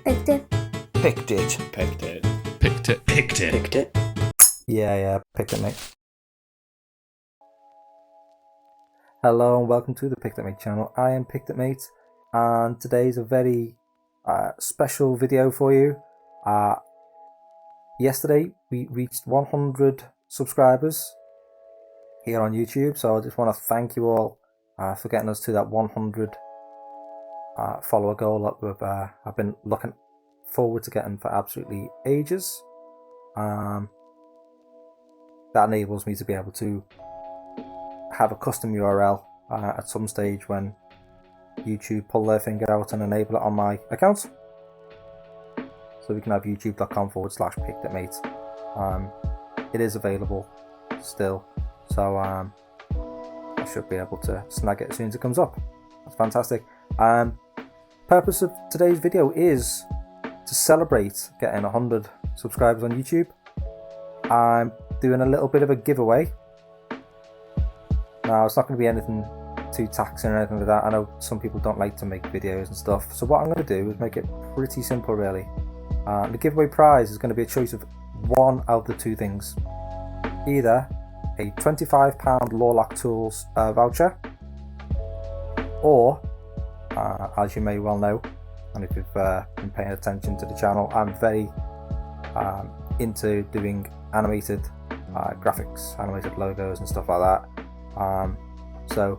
Picked it. Picked it. Picked it. Picked it. Picked it. Picked it. Yeah, picked it, mate. Hello and welcome to the Picked It Mate channel. I am Picked It Mate, and today's a very special video for you. Yesterday we reached 100 subscribers here on YouTube, so I just want to thank you all for getting us to that 100 follower goal that I've been looking forward to getting for absolutely ages. That enables me to be able to have a custom URL at some stage when YouTube pull their finger out and enable it on my account. So we can have youtube.com/pickeditmate. It is available still, so I should be able to snag it as soon as it comes up. That's fantastic. Purpose of today's video is to celebrate getting 100 subscribers on YouTube. I'm doing a little bit of a giveaway. Now, it's not going to be anything too taxing or anything like that. I know some people don't like to make videos and stuff, so what I'm going to do is make it pretty simple, really. The giveaway prize is going to be a choice of one out of the two things. Either a £25 Lawlock Tools voucher, or, as you may well know, and if you've been paying attention to the channel, I'm very into doing animated graphics, animated logos and stuff like that. So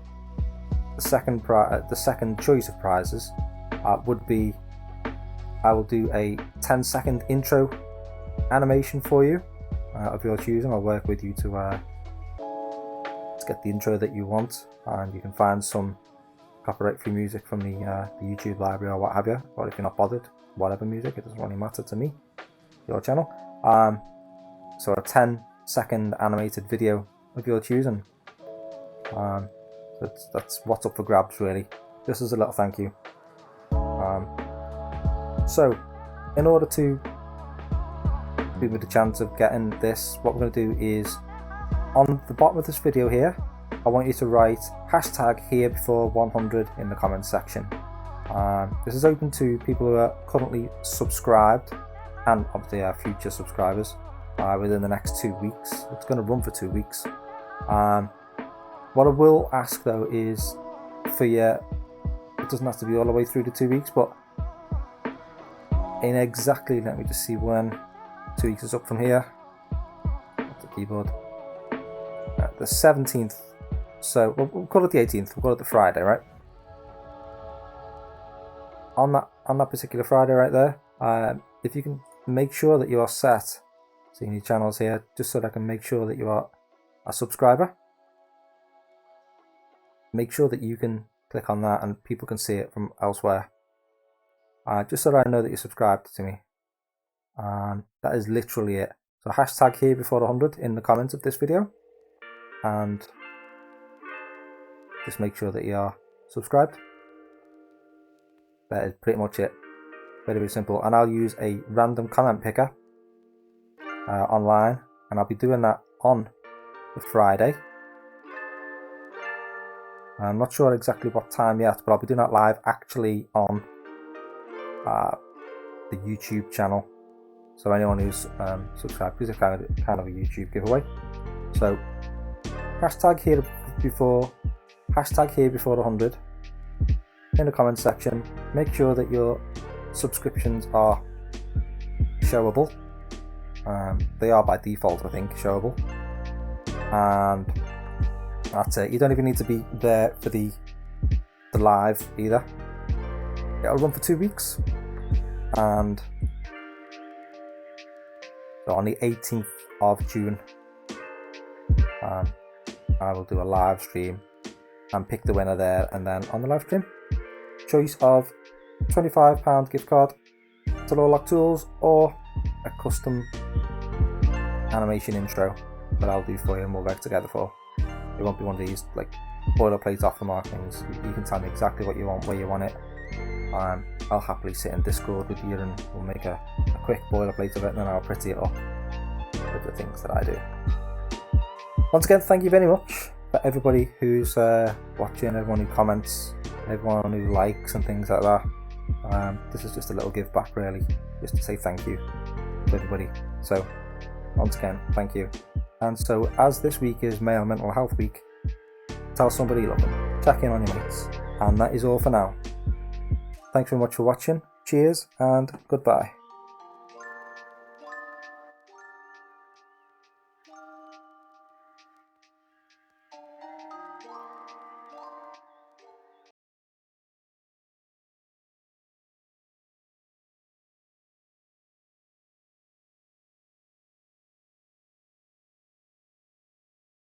the second choice of prizes would be, I will do a 10-second intro animation for you of your choosing. I'll work with you to get the intro that you want, and you can find some copyright-free music from the YouTube library or what have you, or if you're not bothered, whatever music, it doesn't really matter to me, your channel. So a 10-second animated video of your choosing. That's what's up for grabs, really, just as a little thank you. So in order to give me the chance of getting this, what we're going to do is, on the bottom of this video here, I want you to write #HereBefore100 in the comments section. This is open to people who are currently subscribed and obviously our future subscribers within the next 2 weeks. It's going to run for 2 weeks. What I will ask though is for you, it doesn't have to be all the way through the 2 weeks, but in exactly, let me just see when 2 weeks is up from here. Off the keyboard. The 17th. So we'll call it the 18th. We'll call it the Friday, right? On that particular Friday right there, if you can make sure that you are set, seeing your channels here, just so that I can make sure that you are a subscriber. Make sure that you can click on that and people can see it from elsewhere. Just so that I know that you're subscribed to me. That is literally it. So #HereBefore100 in the comments of this video. And just make sure that you are subscribed. That is pretty much it. Very, very simple. And I'll use a random comment picker online, and I'll be doing that on the Friday. I'm not sure exactly what time yet, but I'll be doing that live actually on the YouTube channel. So anyone who's subscribed, because it's kind of a YouTube giveaway. So #HereBefore100 in the comments section. Make sure that your subscriptions are showable. They are by default, I think, showable. And that's it. You don't even need to be there for the live either. It'll run for 2 weeks, and so on the 18th of June, I will do a live stream and pick the winner there, and then on the live stream, choice of £25 gift card to Lawlock Tools or a custom animation intro that I'll do for you and we'll work together for. It won't be one of these like boilerplate off the mark things. You can tell me exactly what you want, where you want it. I'll happily sit in Discord with you and we'll make a quick boilerplate of it, and then I'll pretty it up with the things that I do. Once again, thank you very much for everybody who's watching, everyone who comments, everyone who likes and things like that. This is just a little give back really, just to say thank you to everybody. So once again, thank you. And so as this week is Male Mental Health Week, tell somebody you love them, check in on your mates, and that is all for now. Thanks very much for watching, cheers and goodbye.